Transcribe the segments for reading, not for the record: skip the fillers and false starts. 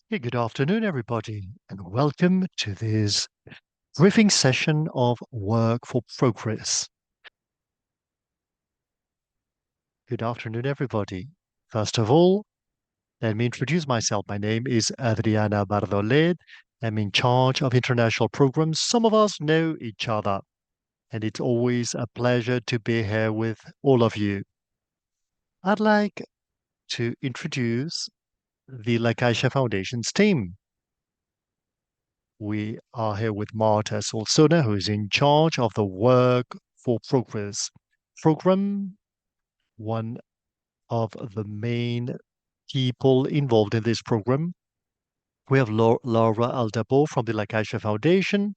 Hey, good afternoon, everybody, and welcome to this briefing session of Work for Progress. Good afternoon, everybody. First of all, let me introduce myself. My name is Adriana Bardoled. I'm in charge of international programs. Some of us know each other, and it's always a pleasure to be here with all of you. I'd like to introduce the La Caixa Foundation's team. We are here with Marta Solsona, who is in charge of the Work for Progress program, one of the main people involved in this program. We have Laura Aldabo from the La Caixa Foundation,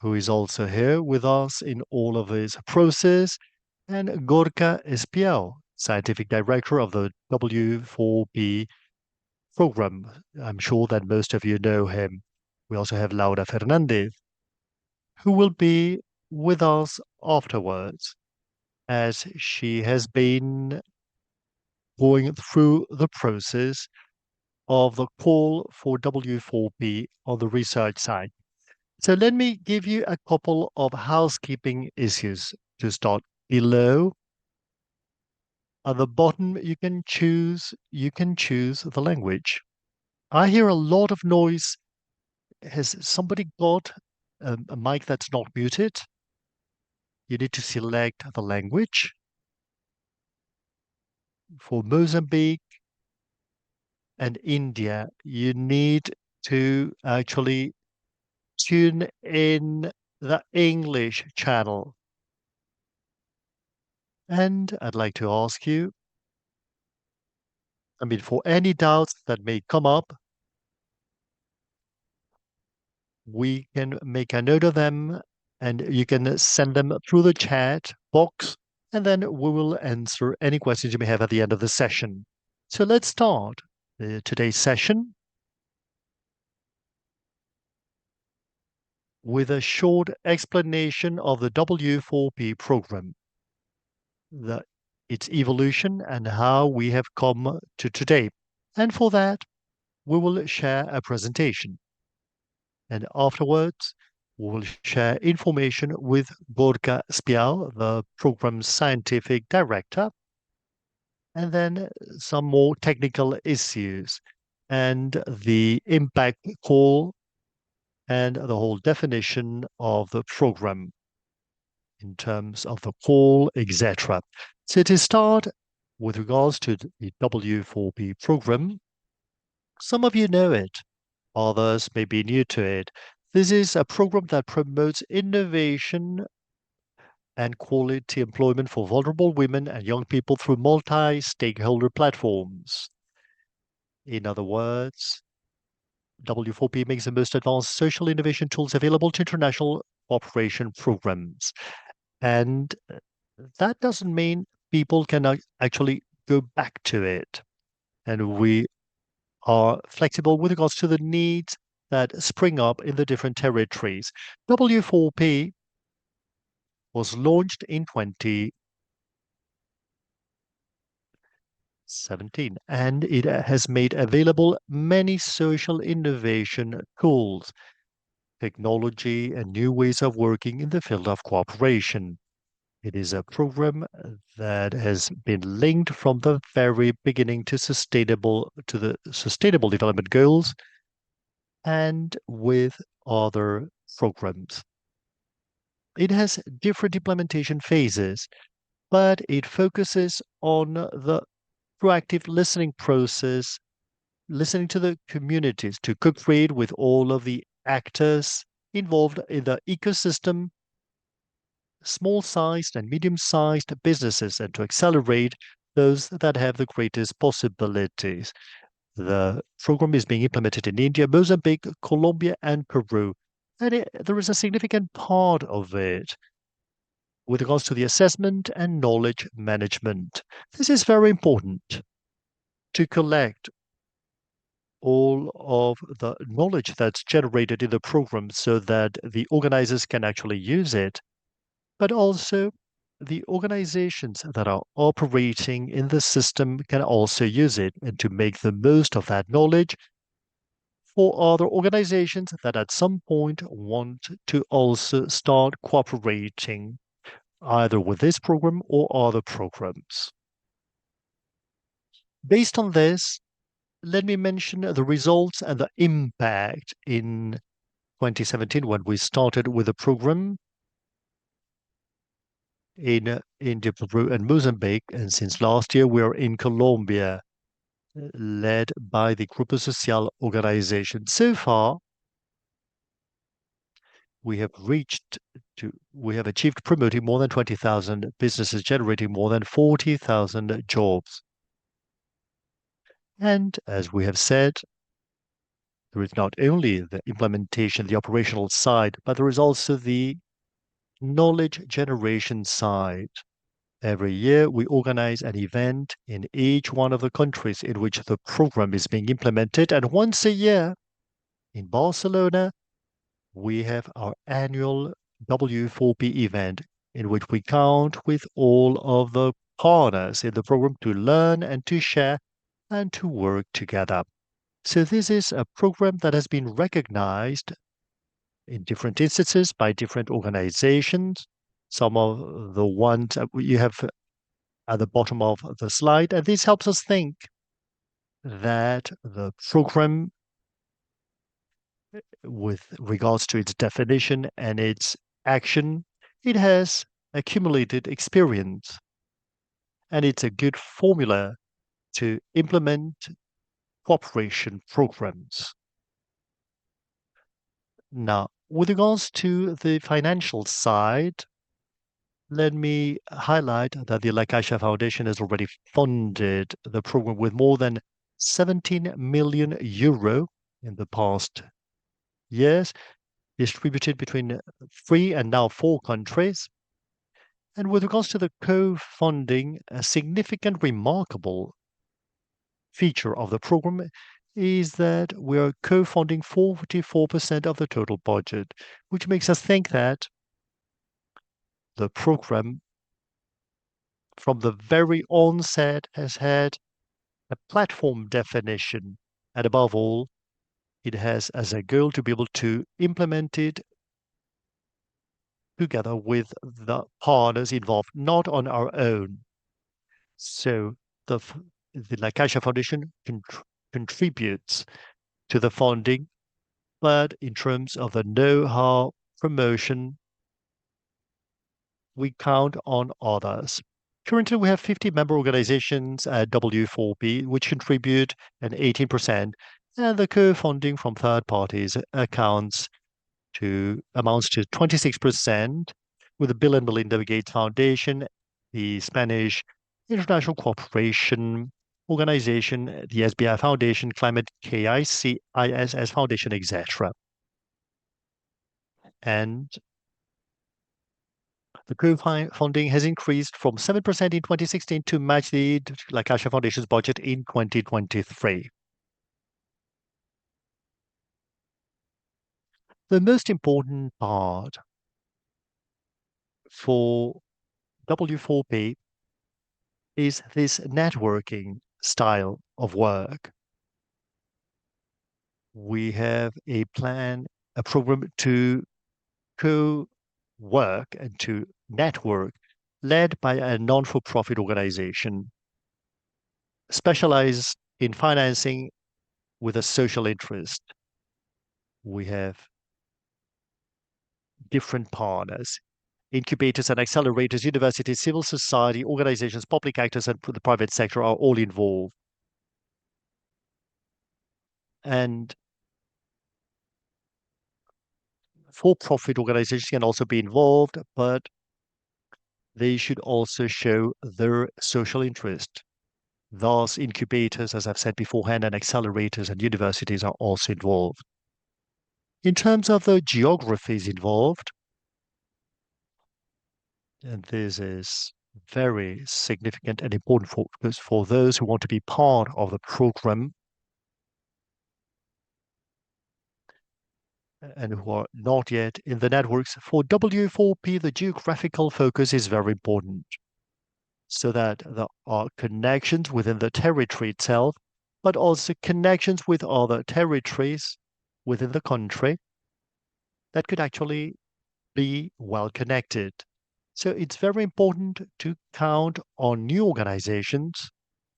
who is also here with us in all of this process, and Gorka Espiau, Scientific Director of the W4P program. I'm sure that most of you know him. We also have Laura Fernandez, who will be with us afterwards, as she has been going through the process of the call for W4P on the research side. So let me give you a couple of housekeeping issues to start. Below at the bottom, you can choose the language. I hear a lot of noise. Has somebody got a mic that's not muted? You need to select the language. For Mozambique and India, you need to actually tune in the English channel. And I'd like to ask you, for any doubts that may come up, we can make a note of them and you can send them through the chat box, and then we will answer any questions you may have at the end of the session. So let's start today's session with a short explanation of the W4P program, its evolution, and how we have come to today. And for that, we will share a presentation. And afterwards, we will share information with Gorka Spial, the program's scientific director, and then some more technical issues and the impact call and the whole definition of the program in terms of the call, etc. So to start, with regards to the W4P program, some of you know it, others may be new to it. This is a program that promotes innovation and quality employment for vulnerable women and young people through multi-stakeholder platforms. In other words, W4P makes the most advanced social innovation tools available to international cooperation programs. And that doesn't mean people can actually go back to it. And we are flexible with regards to the needs that spring up in the different territories. W4P was launched in 2017, and it has made available many social innovation tools, technology, and new ways of working in the field of cooperation. It is a program that has been linked from the very beginning to the Sustainable Development Goals and with other programs. It has different implementation phases, but it focuses on the proactive listening process, listening to the communities, to co-create with all of the actors involved in the ecosystem, small-sized and medium-sized businesses, and to accelerate those that have the greatest possibilities. The program is being implemented in India, Mozambique, Colombia, and Peru. And there is a significant part of it with regards to the assessment and knowledge management. This is very important to collect all of the knowledge that's generated in the program so that the organizers can actually use it, but also the organizations that are operating in the system can also use it and to make the most of that knowledge for other organizations that at some point want to also start cooperating either with this program or other programs. Based on this, let me mention the results and the impact in 2017 when we started with the program in India, Peru, and Mozambique. And since last year, we are in Colombia, led by the Grupo Social organization. So far, we have achieved promoting more than 20,000 businesses, generating more than 40,000 jobs. And as we have said, there is not only the implementation, the operational side, but there is also the knowledge generation side. Every year, we organize an event in each one of the countries in which the program is being implemented. And once a year in Barcelona, we have our annual W4P event in which we count with all of the partners in the program to learn and to share and to work together. So this is a program that has been recognized in different instances by different organizations. Some of the ones you have at the bottom of the slide, and this helps us think that the program, with regards to its definition and its action, it has accumulated experience, and it's a good formula to implement cooperation programs. Now, with regards to the financial side, let me highlight that the La Caixa Foundation has already funded the program with more than 17 million euro in the past years, distributed between 3 and now 4 countries. And with regards to the co-funding, a significant, remarkable feature of the program is that we are co-funding 44% of the total budget, which makes us think that the program from the very onset has had a platform definition, and above all, it has as a goal to be able to implement it together with the partners involved, not on our own. So the La Caixa Foundation contributes to the funding, but in terms of the know-how promotion, we count on others. Currently, we have 50 member organizations at W4P, which contribute an 18%, and the co-funding from third parties amounts to 26%, with the Bill and Melinda Gates Foundation, the Spanish International Cooperation Organization, the SBI Foundation, Climate KIC, ISS Foundation, etc. And the co-funding has increased from 7% in 2016 to match the La Caixa Foundation's budget in 2023. The most important part for W4P is this networking style of work. We have a plan, a program to co-work and to network led by a non-for-profit organization specialized in financing with a social interest. We have different partners, incubators and accelerators, universities, civil society, organizations, public actors, and the private sector are all involved. And for-profit organizations can also be involved, but they should also show their social interest. Thus, incubators, as I've said beforehand, and accelerators and universities are also involved. In terms of the geographies involved, and this is very significant and important for those who want to be part of the program and who are not yet in the networks. For W4P, the geographical focus is very important so that there are connections within the territory itself, but also connections with other territories within the country that could actually be well connected. So it's very important to count on new organizations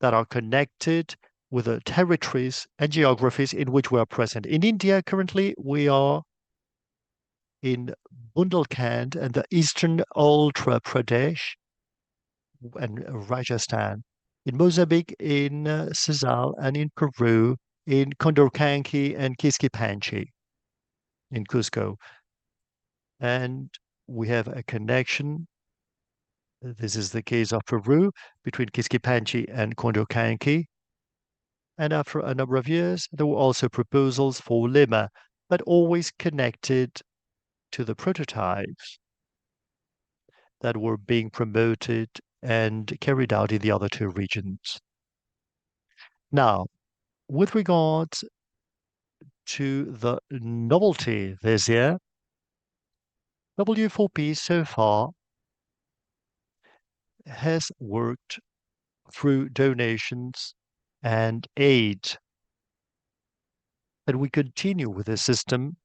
that are connected with the territories and geographies in which we are present. In India, currently, we are in Bundelkhand and the eastern Uttar Pradesh and Rajasthan, in Mozambique, in Sesión, and in Peru, in Condorcanqui and Quisquipanchi, in Cusco. And we have a connection. This is the case of Peru between Quisquipanchi and Condorcanqui. And after a number of years, there were also proposals for Lima, but always connected to the prototypes that were being promoted and carried out in the other two regions. Now, with regards to the novelty this year, W4P so far has worked through donations and aid. And we continue with this system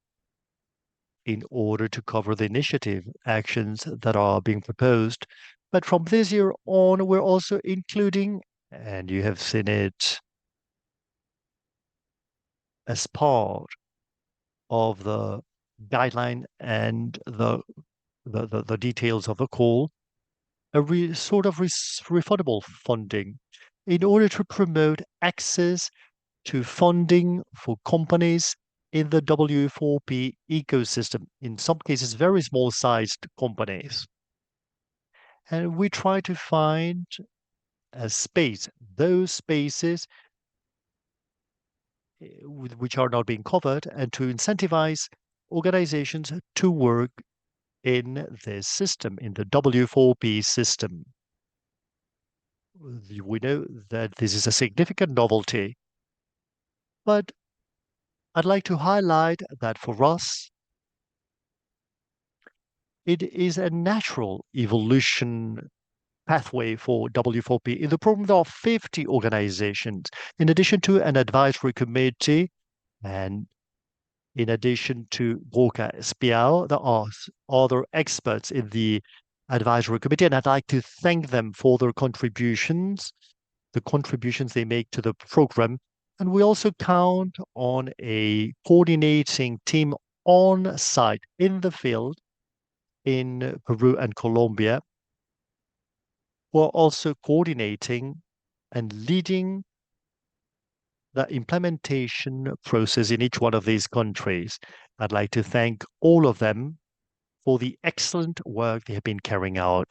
in order to cover the initiative actions that are being proposed. But from this year on, we're also including, and you have seen it as part of the guideline and the details of the call, sort of refundable funding in order to promote access to funding for companies in the W4P ecosystem, in some cases, very small sized companies. And we try to find a space, those spaces which are not being covered, and to incentivize organizations to work in this system, in the W4P system. We know that this is a significant novelty, but I'd like to highlight that for us, it is a natural evolution pathway for W4P. In the program, there are 50 organizations, in addition to an advisory committee, and in addition to Broca Spiao, there are other experts in the advisory committee, and I'd like to thank them for their contributions, the contributions they make to the program. And we also count on a coordinating team on site in the field in Peru and Colombia, who are also coordinating and leading the implementation process in each one of these countries. I'd like to thank all of them for the excellent work they have been carrying out.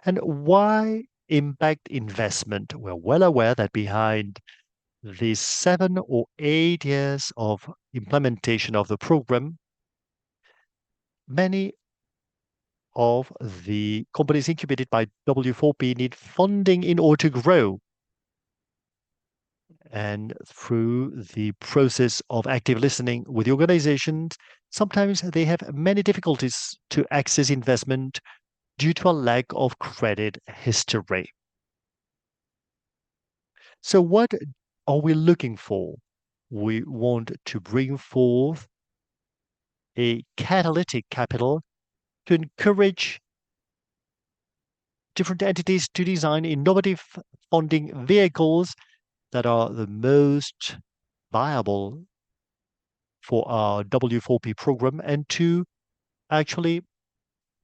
And why impact investment? We're well aware that behind these 7 or 8 years of implementation of the program, many of the companies incubated by W4P need funding in order to grow. And through the process of active listening with the organizations, sometimes they have many difficulties to access investment due to a lack of credit history. So what are we looking for? We want to bring forth a catalytic capital to encourage different entities to design innovative funding vehicles that are the most viable for our W4P program, and to actually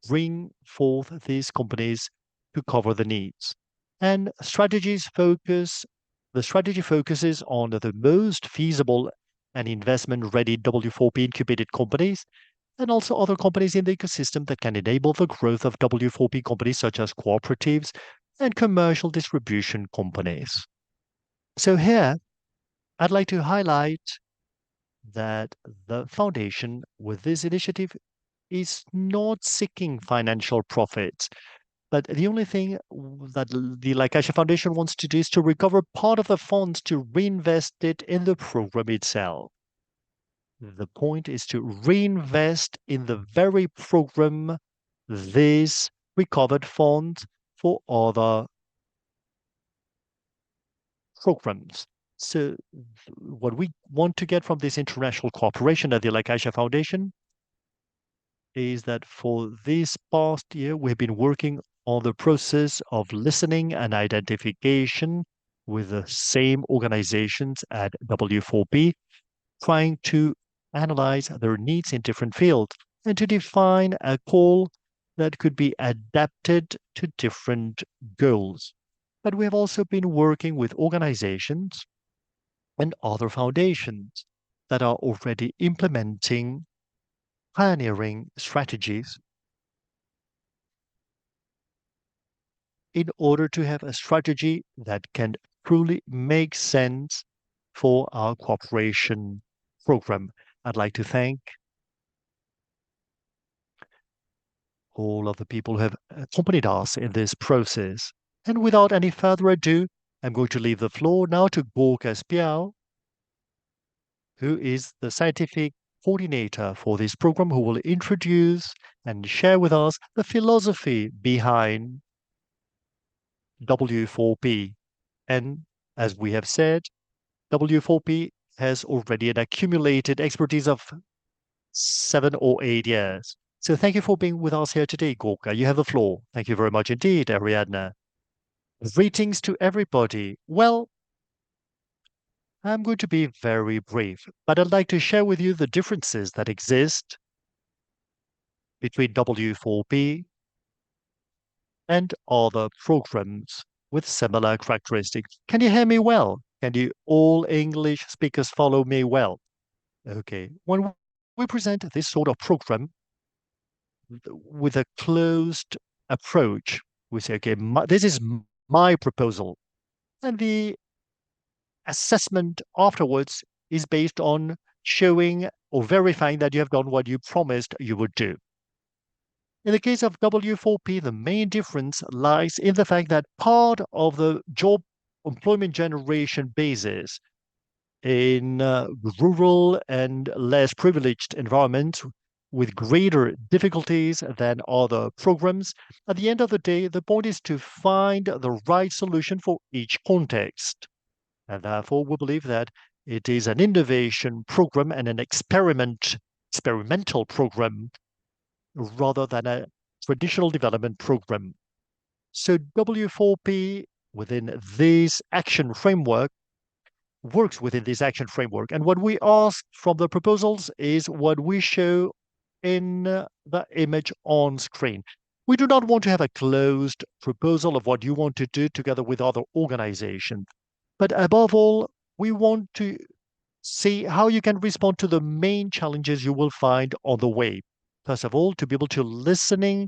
bring forth these companies to cover the needs. And the strategy focuses on the most feasible and investment-ready W4P incubated companies, and also other companies in the ecosystem that can enable the growth of W4P companies such as cooperatives and commercial distribution companies. So here, I'd like to highlight that the foundation with this initiative is not seeking financial profits, but the only thing that the La Caixa Foundation wants to do is to recover part of the funds to reinvest it in the program itself. The point is to reinvest in the very program these recovered funds for other programs. So what we want to get from this international cooperation at the La Caixa Foundation is that for this past year, we've been working on the process of listening and identification with the same organizations at W4P, trying to analyze their needs in different fields and to define a call that could be adapted to different goals. But we have also been working with organizations and other foundations that are already implementing pioneering strategies in order to have a strategy that can truly make sense for our cooperation program. I'd like to thank all of the people who have accompanied us in this process. And without any further ado, I'm going to leave the floor now to Gorka Spiao, who is the scientific coordinator for this program, who will introduce and share with us the philosophy behind W4P. And as we have said, W4P has already an accumulated expertise of 7 or 8 years. So thank you for being with us here today, Gorka. You have the floor. Thank you very much indeed, Ariadna. Greetings to everybody. Well, I'm going to be very brief, but I'd like to share with you the differences that exist between W4P and other programs with similar characteristics. Can you hear me well? Can you all English speakers follow me well? Okay. When we present this sort of program with a closed approach, we say, okay, this is my proposal. And the assessment afterwards is based on showing or verifying that you have done what you promised you would do. In the case of W4P, the main difference lies in the fact that part of the job employment generation basis in rural and less privileged environments with greater difficulties than other programs. At the end of the day, the point is to find the right solution for each context. And therefore, we believe that it is an innovation program and an experimental program rather than a traditional development program. So W4P within this action framework works within this action framework. And what we ask from the proposals is what we show in the image on screen. We do not want to have a closed proposal of what you want to do together with other organizations. But above all, we want to see how you can respond to the main challenges you will find on the way. First of all, to be able to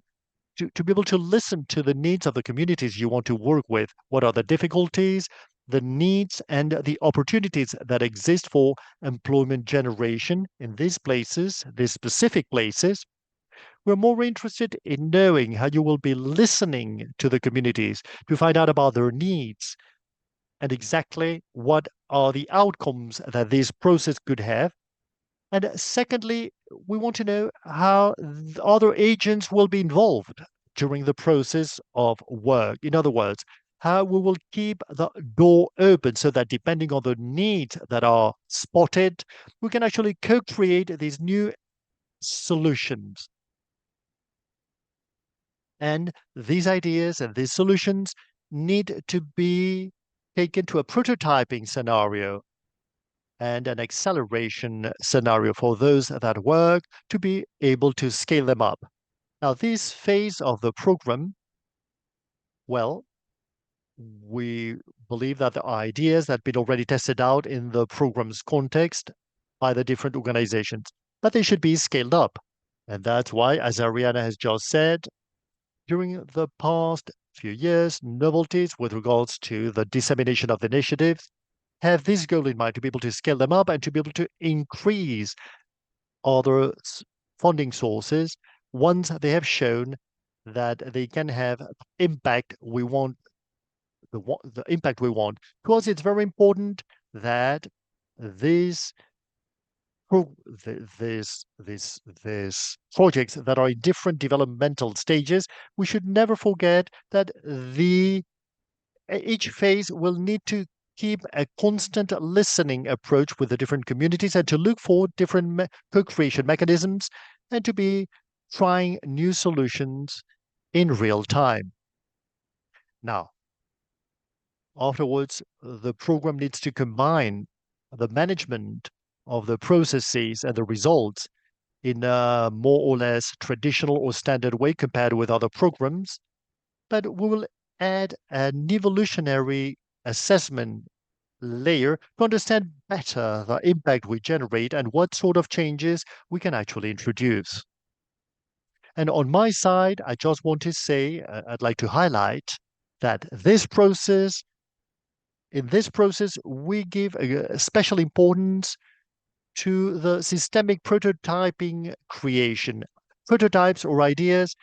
to be able to listen to the needs of the communities you want to work with. What are the difficulties, the needs, and the opportunities that exist for employment generation in these places, these specific places? We're more interested in knowing how you will be listening to the communities to find out about their needs and exactly what are the outcomes that this process could have. And secondly, we want to know how other agents will be involved during the process of work. In other words, how we will keep the door open so that depending on the needs that are spotted, we can actually co-create these new solutions. And these ideas and these solutions need to be taken to a prototyping scenario and an acceleration scenario for those that work to be able to scale them up. Now, this phase of the program, well, we believe that the ideas that have been already tested out in the program's context by the different organizations, that they should be scaled up. And that's why, as Ariana has just said, during the past few years, novelties with regards to the dissemination of the initiatives have this goal in mind to be able to scale them up and to be able to increase other funding sources once they have shown that they can have impact we want the impact we want. Because it's very important that these these projects that are in different developmental stages, we should never forget that the each phase will need to keep a constant listening approach with the different communities and to look for different co-creation mechanisms and to be trying new solutions in real time. Now, afterwards, the program needs to combine the management of the processes and the results in a more or less traditional or standard way compared with other programs, but we will add an evolutionary assessment layer to understand better the impact we generate and what sort of changes we can actually introduce. And on my side, I just want to say, I'd like to highlight that in this process, we give a special importance to the systemic prototyping creation. Prototypes or ideas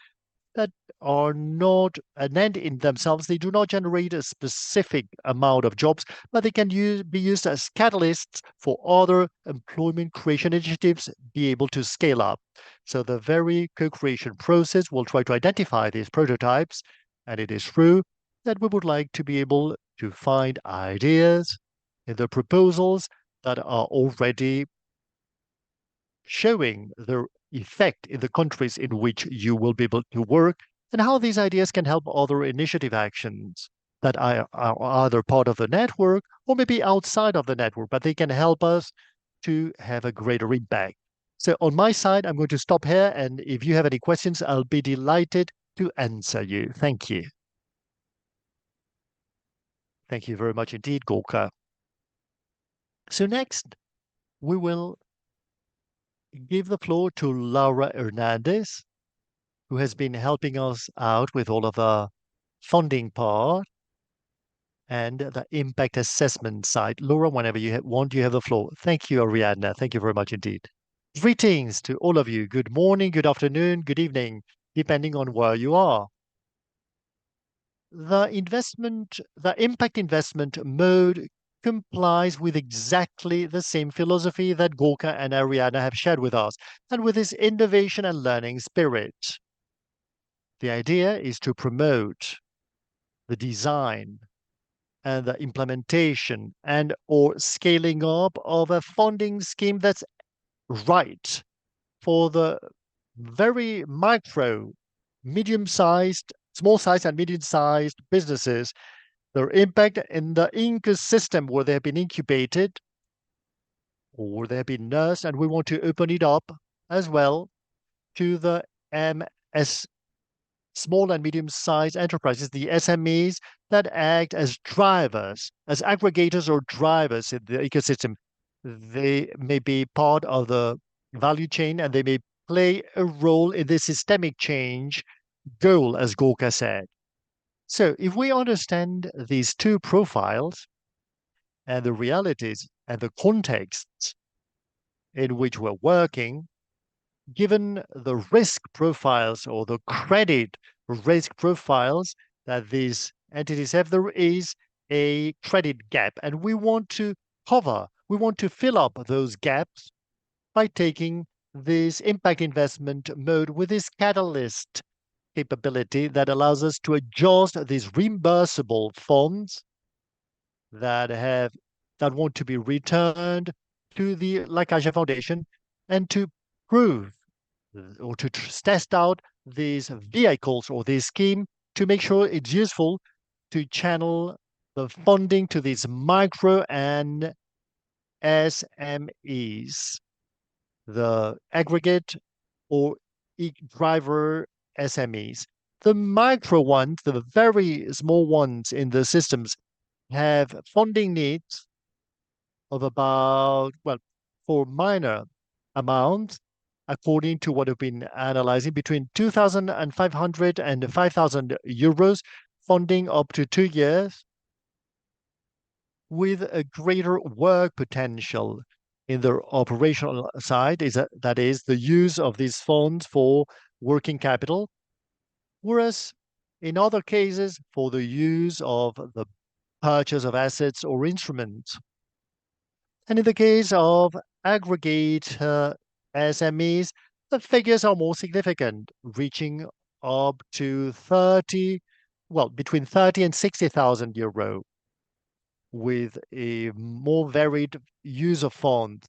that are not an end in themselves. They do not generate a specific amount of jobs, but they can be used as catalysts for other employment creation initiatives be able to scale up. So the very co-creation process will try to identify these prototypes, and it is true that we would like to be able to find ideas in the proposals that are already showing their effect in the countries in which you will be able to work and how these ideas can help other initiative actions that are either part of the network or maybe outside of the network, but they can help us to have a greater impact. So on my side, I'm going to stop here. And if you have any questions, I'll be delighted to answer you. Thank you. Thank you very much indeed, Gorka. So next, we will give the floor to Laura Hernandez, who has been helping us out with all of the funding part and the impact assessment side. Laura, whenever you want, you have the floor. Thank you, Ariadna. Thank you very much indeed. Greetings to all of you. Good morning, good afternoon, good evening, depending on where you are. The impact investment mode complies with exactly the same philosophy that Gorka and Ariadna have shared with us, and with this innovation and learning spirit. The idea is to promote the design and the implementation and or scaling up of a funding scheme that's right for the very micro, medium-sized, small-sized and medium-sized businesses, their impact in the ecosystem where they have been incubated or they have been nursed, and we want to open it up as well to the MS small and medium-sized enterprises, the SMEs that act as drivers, as aggregators or drivers in the ecosystem. They may be part of the value chain and they may play a role in the systemic change goal, as Gorka said. So if we understand these two profiles and the realities and the contexts in which we're working, given the risk profiles or the credit risk profiles that these entities have, there is a credit gap. And we want to fill up those gaps by taking this impact investment mode with this catalyst capability that allows us to adjust these reimbursable funds that want to be returned to the Lacaja Foundation and to prove or to test out these vehicles or this scheme to make sure it's useful to channel the funding to these micro and SMEs, the aggregate or driver SMEs. The micro ones, the very small ones in the systems, have funding needs of about, well, for minor amounts, according to what we've been analyzing, between 2,500 and 5,000 euros, funding up to 2 years, with a greater work potential in the operational side, that is the use of these funds for working capital, whereas in other cases, for the use of the purchase of assets or instruments. And in the case of aggregate SMEs, the figures are more significant, reaching up to between 30 and 60,000 euro. with a more varied use of funds.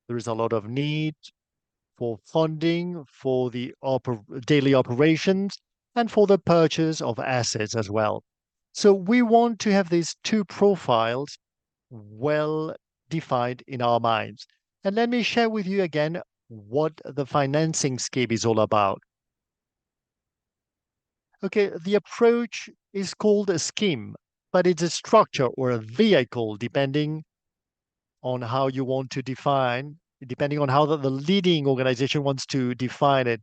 There is a lot of need for funding for the daily operations and for the purchase of assets as well. So we want to have these two profiles well defined in our minds. And let me share with you again what the financing scheme is all about. Okay, the approach is called a scheme, but it's a structure or a vehicle depending on how you want to define, depending on how the leading organization wants to define it.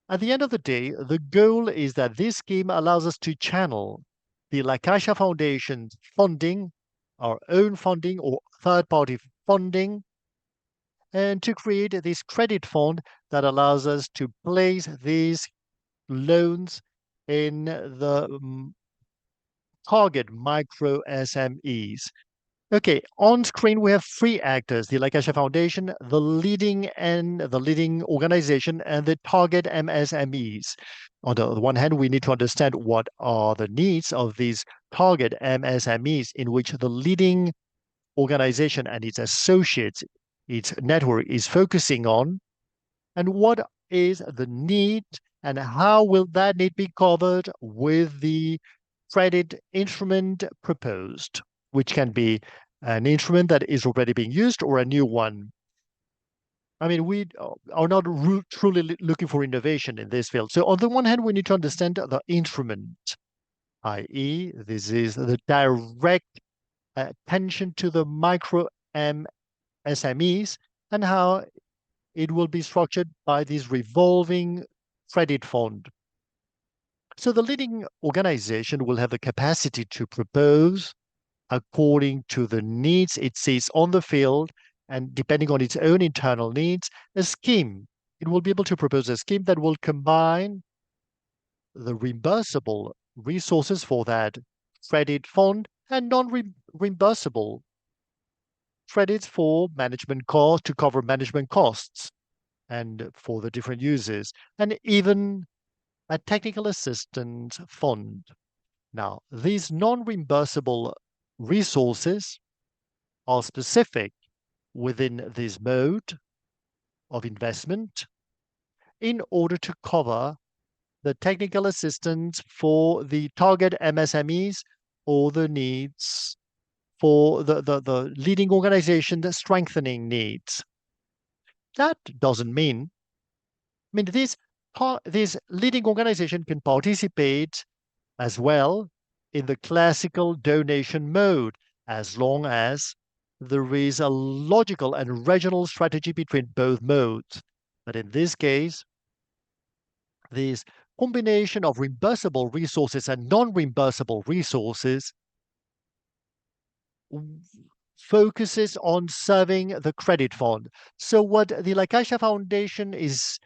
At the end of the day, the goal is that this scheme allows us to channel the La Caixa Foundation's funding, our own funding or third party funding, and to create this credit fund that allows us to place these loans in the target micro SMEs. Okay, on screen we have three actors: the La Caixa Foundation, the leading organization, and the target MSMEs. On the one hand, we need to understand what are the needs of these target MSMEs, in which the leading organization and its associates, its network is focusing on, and what is the need and how will that need be covered with the credit instrument proposed, which can be an instrument that is already being used or a new one. I mean, we are not truly looking for innovation in this field. So, on the one hand, we need to understand the instrument, i.e., this is the direct attention to the micro SMEs and how it will be structured by this revolving credit fund. So the leading organization will have the capacity to propose according to the needs it sees on the field and depending on its own internal needs, a scheme. It will be able to propose a scheme that will combine the reimbursable resources for that credit fund and non-reimbursable credits for management cost to cover management costs and for the different users, and even a technical assistance fund. Now, these non-reimbursable resources are specific within this mode of investment in order to cover the technical assistance for the target MSMEs or the needs for the leading organization that strengthening needs. That doesn't mean, this leading organization can participate as well in the classical donation mode, as long as there is a logical and regional strategy between both modes. But in this case, this combination of reimbursable resources and non-reimbursable resources focuses on serving the credit fund. So what the La Caixa Foundation is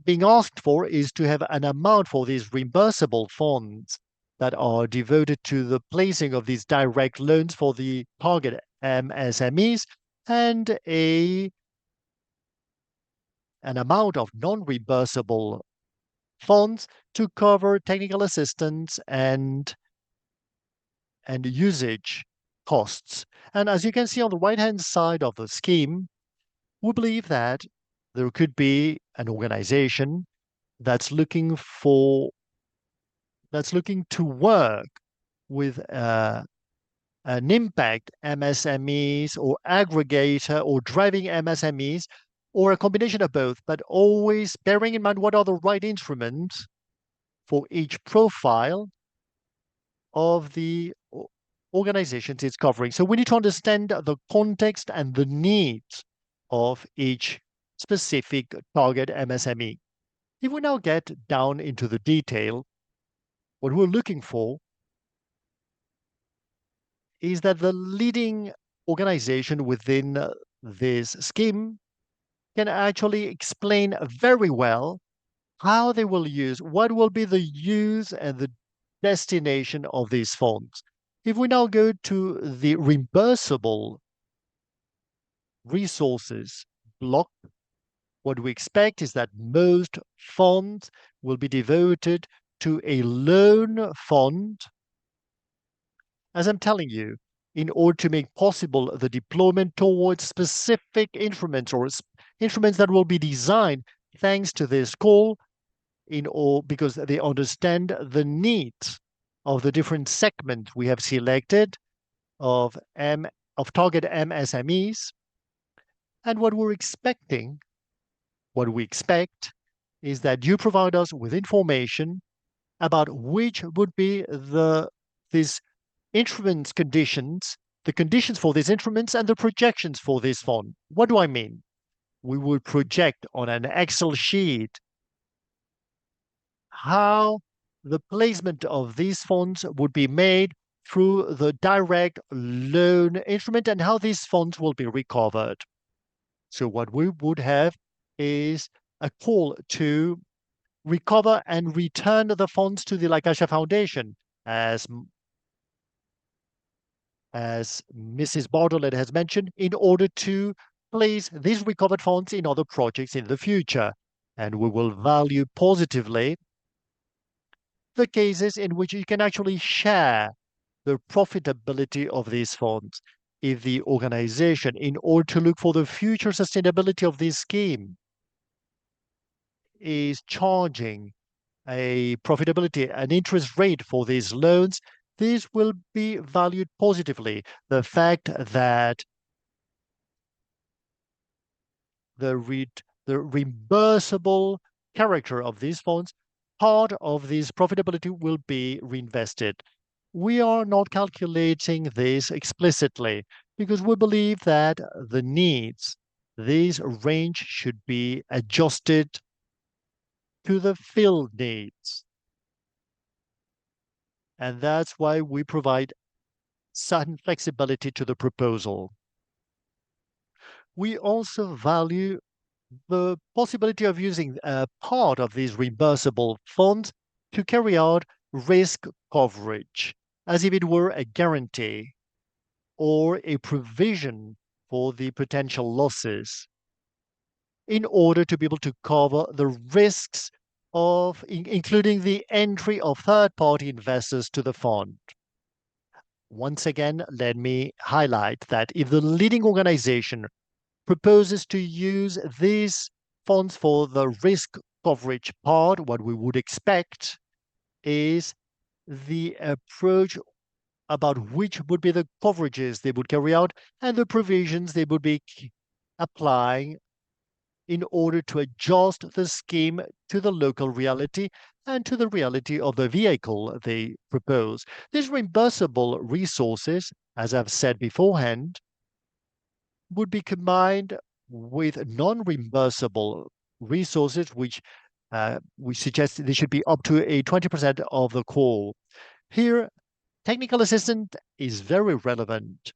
being asked for is to have an amount for these reimbursable funds that are devoted to the placing of these direct loans for the target SMEs and an amount of non-reimbursable funds to cover technical assistance and usage costs. And as you can see on the right-hand side of the scheme, we believe that there could be an organization that's looking to work with an impact MSMEs or aggregator or driving MSMEs or a combination of both, but always bearing in mind what are the right instruments for each profile of the organizations it's covering. So we need to understand the context and the needs of each specific target MSME. If we now get down into the detail, what we're looking for is that the leading organization within this scheme can actually explain very well how they will use, what will be the use and the destination of these funds. If we now go to the reimbursable resources block, what we expect is that most funds will be devoted to a loan fund. As I'm telling you, in order to make possible the deployment towards specific instruments or instruments that will be designed thanks to this call because they understand the needs of the different segments we have selected of target MSMEs. And what we expect is that you provide us with information about which would be these instruments conditions, the conditions for these instruments and the projections for this fund. What do I mean? We will project on an Excel sheet how the placement of these funds would be made through the direct loan instrument and how these funds will be recovered. So what we would have is a call to recover and return the funds to the La Caixa Foundation, as Mrs. Bartlett has mentioned, in order to place these recovered funds in other projects in the future. And we will value positively the cases in which you can actually share the profitability of these funds. If the organization, in order to look for the future sustainability of this scheme, is charging a profitability, an interest rate for these loans, this will be valued positively. The fact that the reimbursable character of these funds, part of this profitability will be reinvested. We are not calculating this explicitly because we believe that the needs, this range should be adjusted to the field needs. And that's why we provide certain flexibility to the proposal. We also value the possibility of using a part of these reimbursable funds to carry out risk coverage, as if it were a guarantee or a provision for the potential losses, in order to be able to cover the risks of including the entry of third-party investors to the fund. Once again, let me highlight that if the leading organization proposes to use these funds for the risk coverage part, what we would expect is the approach about which would be the coverages they would carry out and the provisions they would be applying in order to adjust the scheme to the local reality and to the reality of the vehicle they propose. These reimbursable resources, as I've said beforehand, would be combined with non-reimbursable resources, which we suggest they should be up to a 20% of the call. Here, technical assistance is very relevant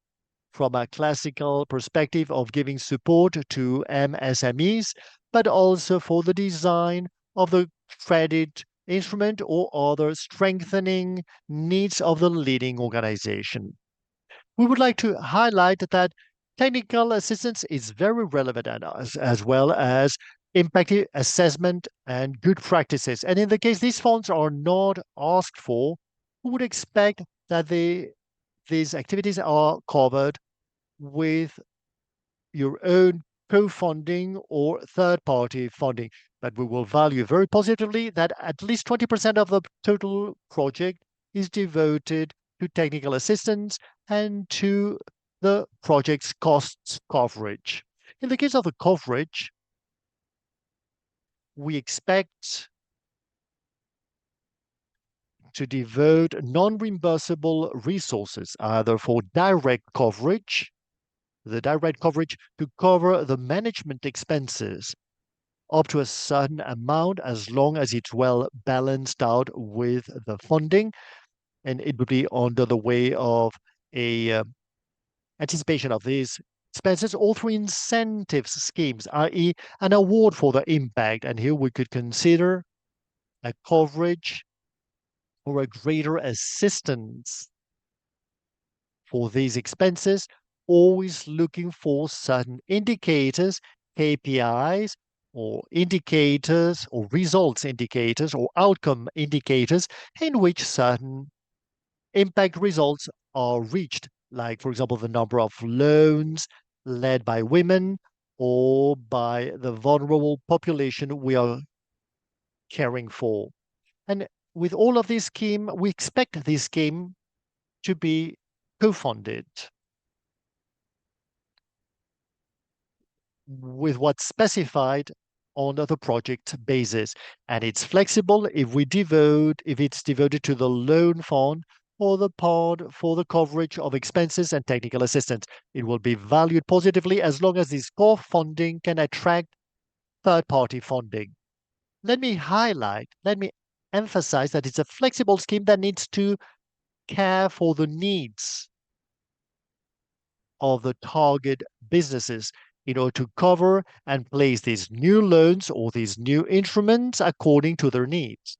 from a classical perspective of giving support to MSMEs, but also for the design of the credit instrument or other strengthening needs of the leading organization. We would like to highlight that technical assistance is very relevant as well as impact assessment and good practices. And in the case these funds are not asked for, we would expect that these activities are covered with your own co-funding or third-party funding. But we will value very positively that at least 20% of the total project is devoted to technical assistance and to the project's costs coverage. In the case of the coverage, we expect to devote non-reimbursable resources, either for direct coverage, the direct coverage to cover the management expenses up to a certain amount, as long as it's well balanced out with the funding, and it would be under the way of a anticipation of these expenses, or through incentives schemes, i.e., an award for the impact. And here we could consider a coverage or a greater assistance for these expenses, always looking for certain indicators, KPIs, or indicators, or results indicators, or outcome indicators, in which certain impact results are reached like, for example, the number of loans led by women or by the vulnerable population we are caring for. And with all of this scheme, we expect this scheme to be co-funded with what's specified on the project basis. And it's flexible if it's devoted to the loan fund or the part for the coverage of expenses and technical assistance. It will be valued positively as long as this core funding can attract third-party funding. Let me emphasize that it's a flexible scheme that needs to care for the needs of the target businesses in order to cover and place these new loans or these new instruments according to their needs.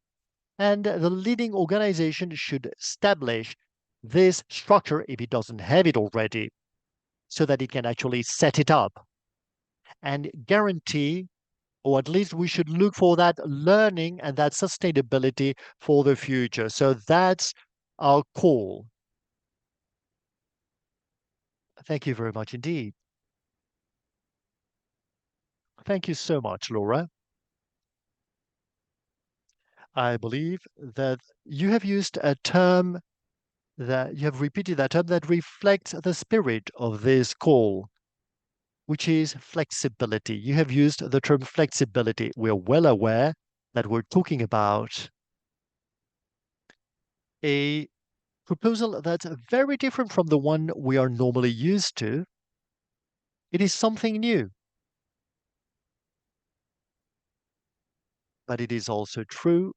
And the leading organization should establish this structure if it doesn't have it already, so that it can actually set it up and guarantee, or at least we should look for that learning and that sustainability for the future. So that's our call. Thank you very much indeed. Thank you so much, Laura. I believe that you have used a term that you have repeated that term that reflects the spirit of this call, which is flexibility. You have used the term flexibility. We're well aware that we're talking about a proposal that's very different from the one we are normally used to. It is something new, but it is also true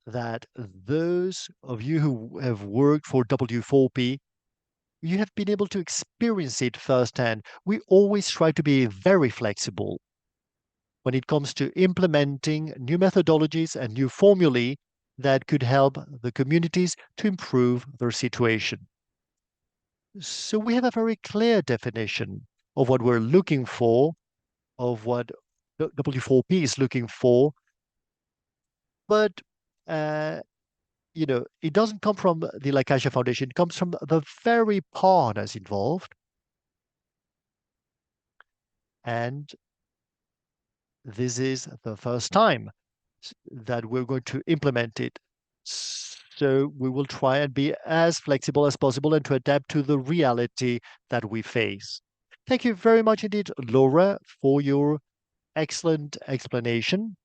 that those of you who have worked for W4P, you have been able to experience it firsthand. We always try to be very flexible when it comes to implementing new methodologies and new formulae that could help the communities to improve their situation. So we have a very clear definition of what we're looking for, of what W4P is looking for, but uh, it doesn't come from the La Caixa Foundation. It comes from the very partners involved, and this is the first time that we're going to implement it. So we will try and be as flexible as possible and to adapt to the reality that we face. Thank you very much indeed, Laura, for your excellent explanation.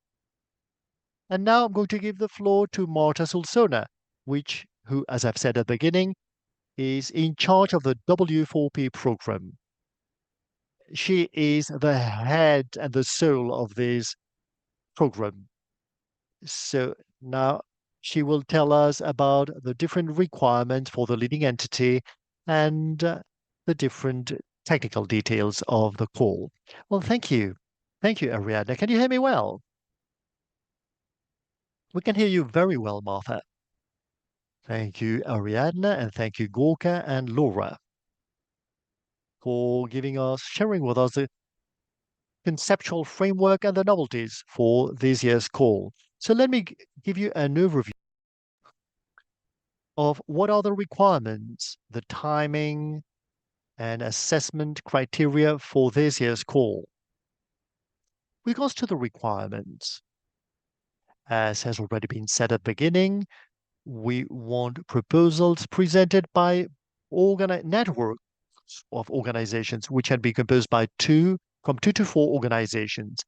And now I'm going to give the floor to Marta Sulsona, who, as I've said at the beginning, is in charge of the W4P program. She is the head and the soul of this program. So now she will tell us about the different requirements for the leading entity and the different technical details of the call. Well, thank you. Thank you, Ariadna. Can you hear me well? We can hear you very well, Martha. Thank you, Ariadna, and thank you, Gorka and Laura, for sharing with us the conceptual framework and the novelties for this year's call. So let me give you an overview of what are the requirements, the timing, and assessment criteria for this year's call. With regards to the requirements, as has already been said at the beginning, we want proposals presented by networks of organizations, which can be composed from two to four organizations,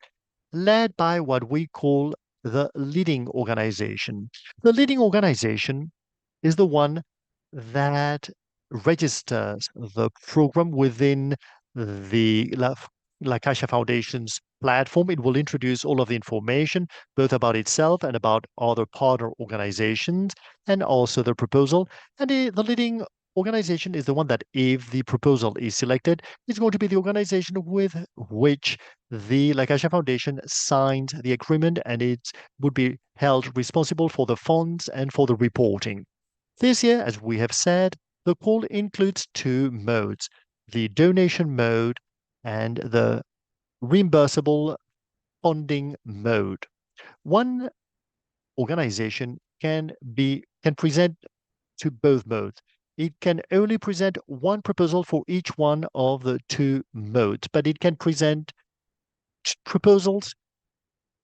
led by what we call the leading organization. The leading organization is the one that registers the program within the La Caixa Foundation's platform. It will introduce all of the information, both about itself and about other partner organizations, and also the proposal. And the leading organization is the one that, if the proposal is selected, is going to be the organization with which the La Caixa Foundation signs the agreement, and it would be held responsible for the funds and for the reporting. This year, as we have said, the call includes two modes, the donation mode and the reimbursable funding mode. One organization can be can present to both modes. It can only present one proposal for each one of the two modes, but it can present proposals,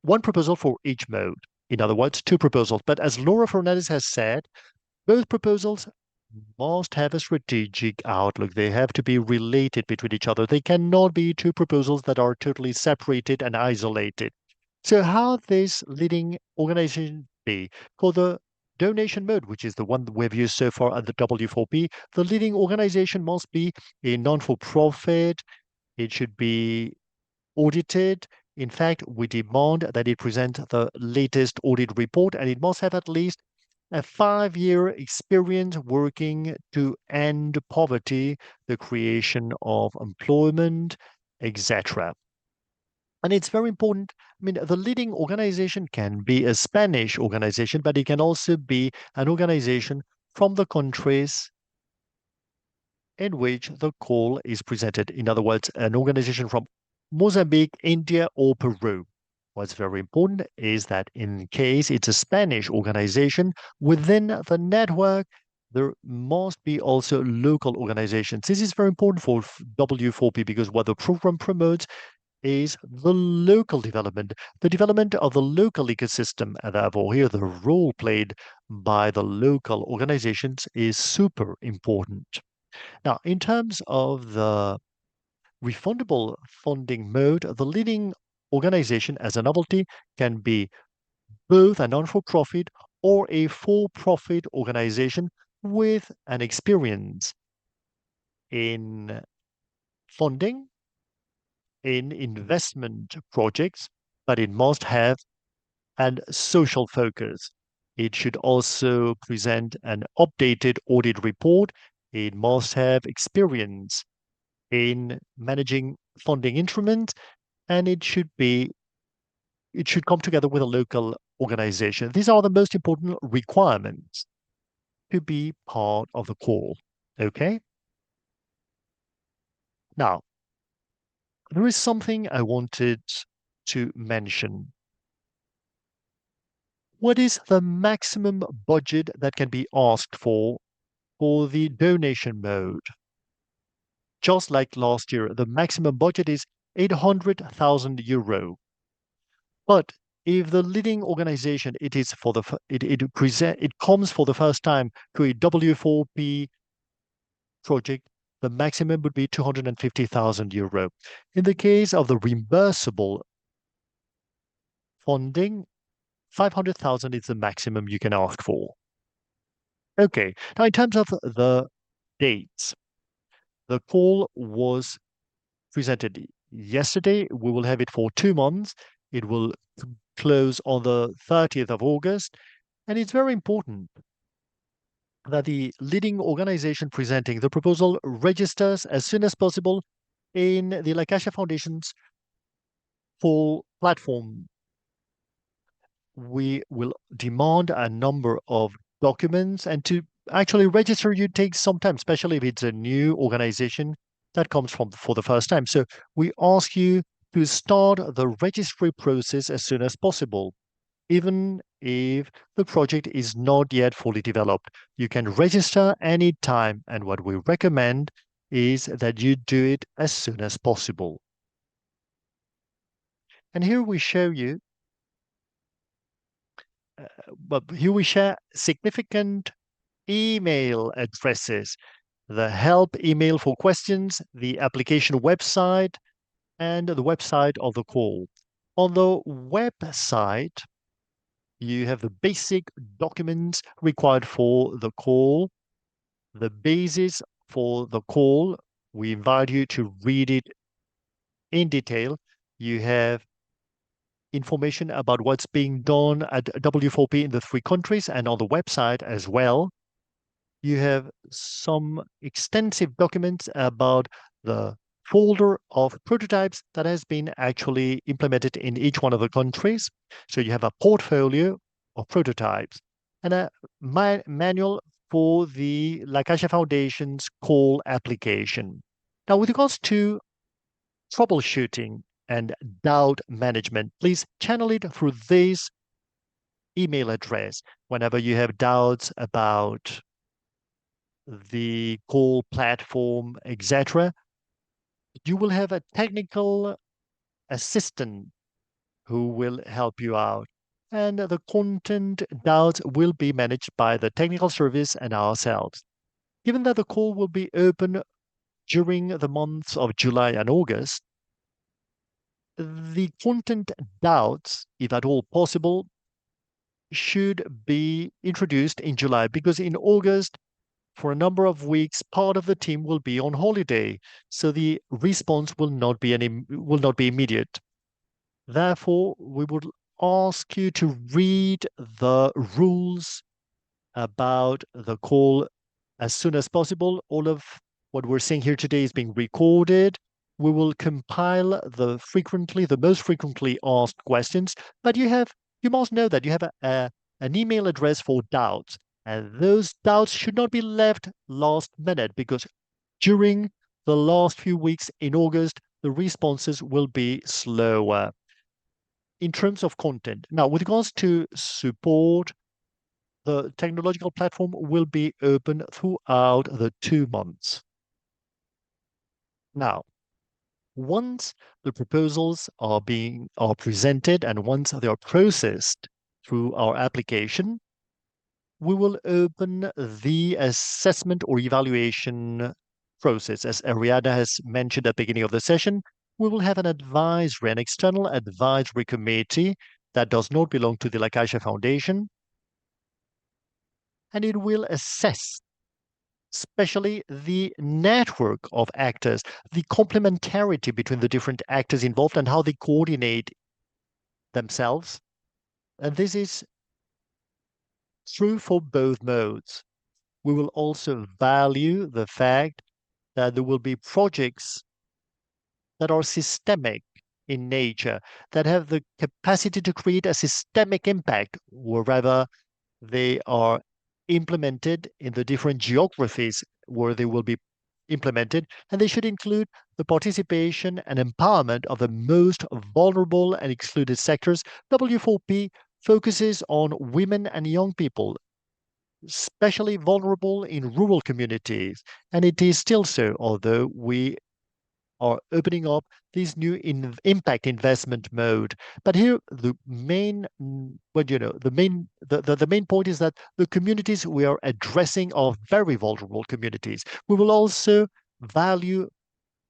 one proposal for each mode. In other words, two proposals. But as Laura Fernandez has said, both proposals must have a strategic outlook. They have to be related between each other. They cannot be two proposals that are totally separated and isolated. So how this leading organization be? For the donation mode, which is the one that we've used so far at the W4P, the leading organization must be a non-for-profit. It should be audited. In fact, we demand that it present the latest audit report, and it must have at least a 5-year experience working to end poverty, the creation of employment, etc. And it's very important. I mean, the leading organization can be a Spanish organization, but it can also be an organization from the countries in which the call is presented. In other words, an organization from Mozambique, India, or Peru. What's very important is that in case it's a Spanish organization, within the network, there must be also local organizations. This is very important for W4P because what the program promotes is the local development, the development of the local ecosystem. And therefore, here the role played by the local organizations is super important. Now, in terms of the refundable funding mode, the leading organization as a novelty can be both a non-for-profit or a for-profit organization with an experience in funding, in investment projects, but it must have a social focus. It should also present an updated audit report. It must have experience in managing funding instruments, and it should come together with a local organization. These are the most important requirements to be part of the call. Okay? Now, there is something I wanted to mention. What is the maximum budget that can be asked for the donation mode? Just like last year, the maximum budget is 800,000 euro. But if the leading organization it is for the it comes for the first time to a W4P project, the maximum would be 250,000 euro. In the case of the reimbursable funding, 500,000 is the maximum you can ask for. Okay, now in terms of the dates, the call was presented yesterday. We will have it for 2 months. It will close on the 30th of August. And it's very important that the leading organization presenting the proposal registers as soon as possible in the La Caixa Foundation's full platform. We will demand a number of documents, and to actually register you takes some time, especially if it's a new organization that comes from for the first time. So we ask you to start the registry process as soon as possible. Even if the project is not yet fully developed, you can register anytime. And what we recommend is that you do it as soon as possible. And here we show you, here we share significant email addresses, the help email for questions, the application website, and the website of the call. On the website, you have the basic documents required for the call, the basis for the call. We invite you to read it in detail. You have information about what's being done at W4P in the 3 countries and on the website as well. You have some extensive documents about the folder of prototypes that has been actually implemented in each one of the countries. So you have a portfolio of prototypes and a manual for the La Caixa Foundation's call application. Now, with regards to troubleshooting and doubt management, please channel it through these email address. Whenever you have doubts about the call platform, etc., you will have a technical assistant who will help you out. And the content doubts will be managed by the technical service and ourselves. Given that the call will be open during the months of July and August, the content doubts, if at all possible, should be introduced in July because in August, for a number of weeks, part of the team will be on holiday, so the response will not be immediate. Therefore, we would ask you to read the rules about the call as soon as possible. All of what we're saying here today is being recorded. We will compile the most frequently asked questions, but you must know that you have an email address for doubts, and those doubts should not be left last minute because during the last few weeks in August, the responses will be slower in terms of content. Now, with regards to support, the technological platform will be open throughout the 2 months. Now, once the proposals are presented and once they are processed through our application, we will open the assessment or evaluation process. As Ariadna has mentioned at the beginning of the session, we will have an external advisory committee that does not belong to the La Caixa Foundation, and it will assess especially the network of actors, the complementarity between the different actors involved and how they coordinate themselves. And this is true for both modes. We will also value the fact that there will be projects that are systemic in nature, that have the capacity to create a systemic impact wherever they are implemented in the different geographies where they will be implemented, and they should include the participation and empowerment of the most vulnerable and excluded sectors. W4P focuses on women and young people, especially vulnerable in rural communities, and it is still so, although we are opening up this new impact investment mode. But here, the main, the main point is that the communities we are addressing are very vulnerable communities. We will also value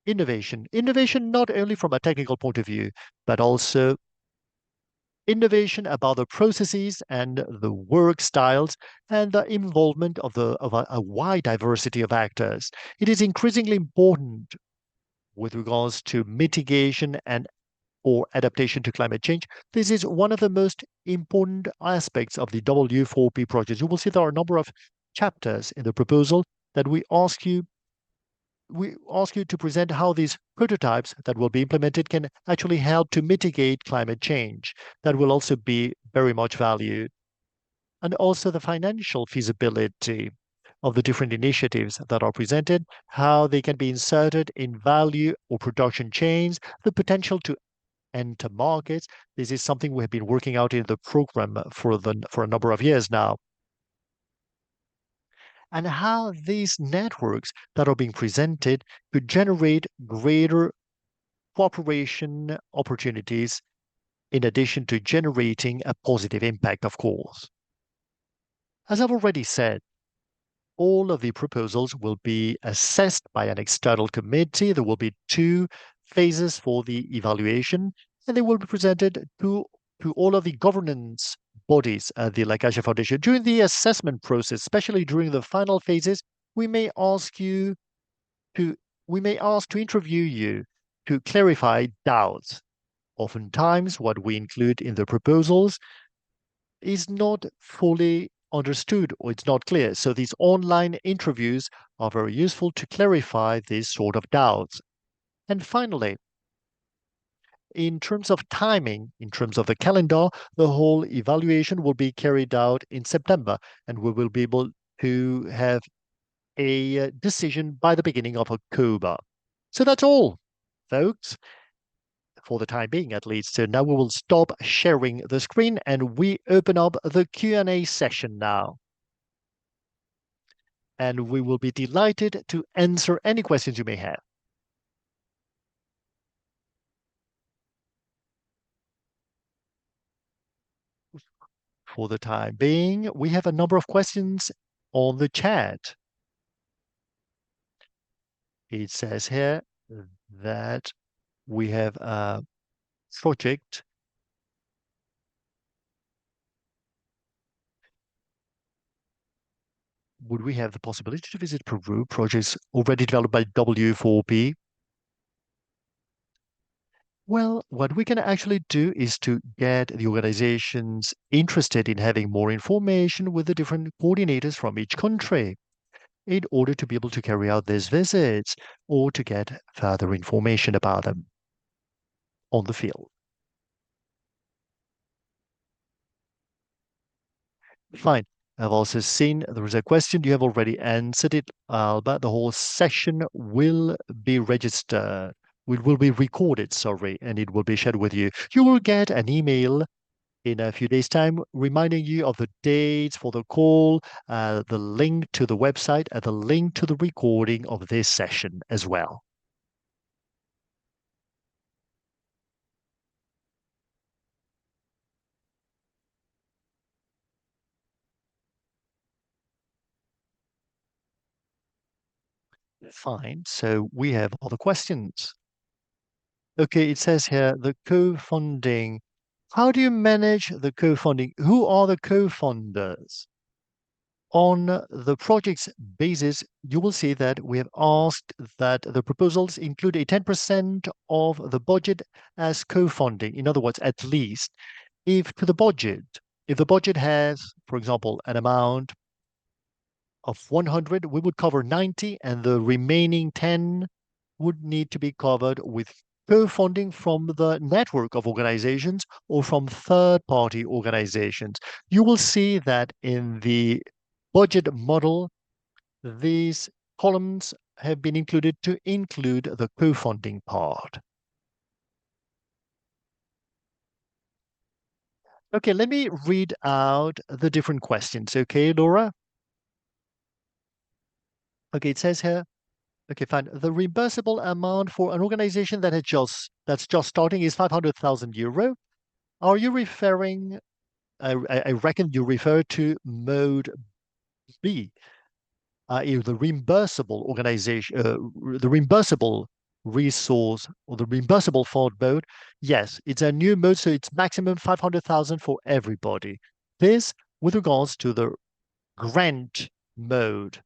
innovation. Innovation not only from a technical point of view, but also innovation about the processes and the work styles and the involvement of a wide diversity of actors. It is increasingly important with regards to mitigation and or adaptation to climate change. This is one of the most important aspects of the W4P project. You will see there are a number of chapters in the proposal that we ask you to present how these prototypes that will be implemented can actually help to mitigate climate change. That will also be very much valued. And also the financial feasibility of the different initiatives that are presented, how they can be inserted in value or production chains, the potential to enter markets. This is something we have been working out in the program for a number of years now. And how these networks that are being presented could generate greater cooperation opportunities in addition to generating a positive impact, of course. As I've already said, all of the proposals will be assessed by an external committee. There will be 2 phases for the evaluation, and they will be presented to all of the governance bodies at the La Caixa Foundation. During the assessment process, especially during the final phases, we may ask to interview you to clarify doubts. Oftentimes, what we include in the proposals is not fully understood or it's not clear. So these online interviews are very useful to clarify these sort of doubts. And finally, in terms of timing, in terms of the calendar, the whole evaluation will be carried out in September, and we will be able to have a decision by the beginning of October. So that's all, folks. for the time being at least. So now we will stop sharing the screen and we open up the Q&A session now. And we will be delighted to answer any questions you may have. For the time being, we have a number of questions on the chat. It says here that we have a project. Would we have the possibility to visit Peru projects already developed by W4P? Well, what we can actually do is to get the organizations interested in having more information with the different coordinators from each country in order to be able to carry out these visits or to get further information about them on the field. Fine. I've also seen there is a question. You have already answered it, Albert. The whole session will be registered. It will be recorded, sorry, and it will be shared with you. You will get an email in a few days' time reminding you of the dates for the call, the link to the website, and the link to the recording of this session as well. Fine. So we have all the questions. Okay, it says here the co-funding. How do you manage the co-funding? Who are the co-funders? On the project's basis, you will see that we have asked that the proposals include a 10% of the budget as co-funding. In other words, at least if the budget has, for example, an amount of 100, we would cover 90 and the remaining 10 would need to be covered with co-funding from the network of organizations or from third-party organizations. You will see that in the budget model, these columns have been included to include the co-funding part. Okay, let me read out the different questions. Okay, Laura? Okay, it says here, okay, fine. The reimbursable amount for an organization that's just starting is 500,000 euro. Are you referring? I reckon you refer to mode B, the reimbursable organization, the reimbursable resource or the reimbursable fund mode. Yes, it's a new mode, so it's maximum 500,000 for everybody. This with regards to the grant mode.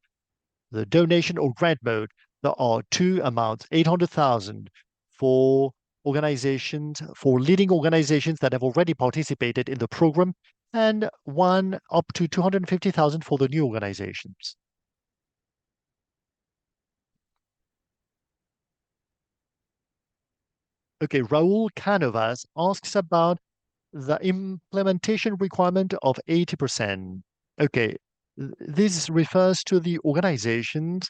The donation or grant mode, there are two amounts, 800,000 for for leading organizations that have already participated in the program, and one up to 250,000 for the new organizations. Okay, Raul Canovas asks about the implementation requirement of 80%. Okay, this refers to the organizations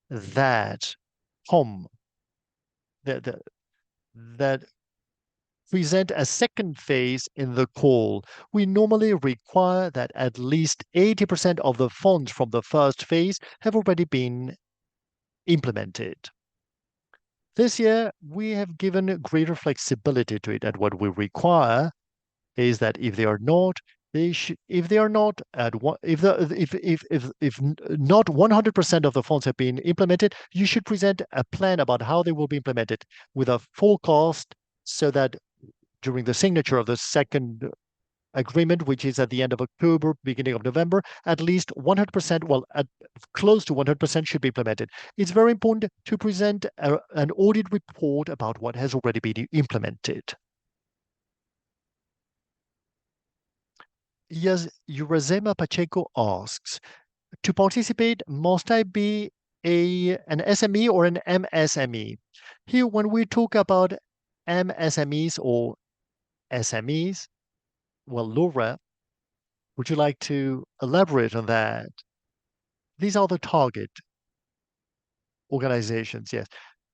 that come that that present a second phase in the call. We normally require that at least 80% of the funds from the first phase have already been implemented. This year, we have given greater flexibility to it, and what we require is that if they are not, if they are not at one, if not 100% of the funds have been implemented, you should present a plan about how they will be implemented with a forecast so that during the signature of the second agreement, which is at the end of October, beginning of November, at least 100%, well, close to 100% should be implemented. It's very important to present an audit report about what has already been implemented. Yes, Yurazema Pacheco asks, to participate, must I be an SME or an MSME? Here, when we talk about MSMEs or SMEs, well, Laura, would you like to elaborate on that? These are the target organizations, yes.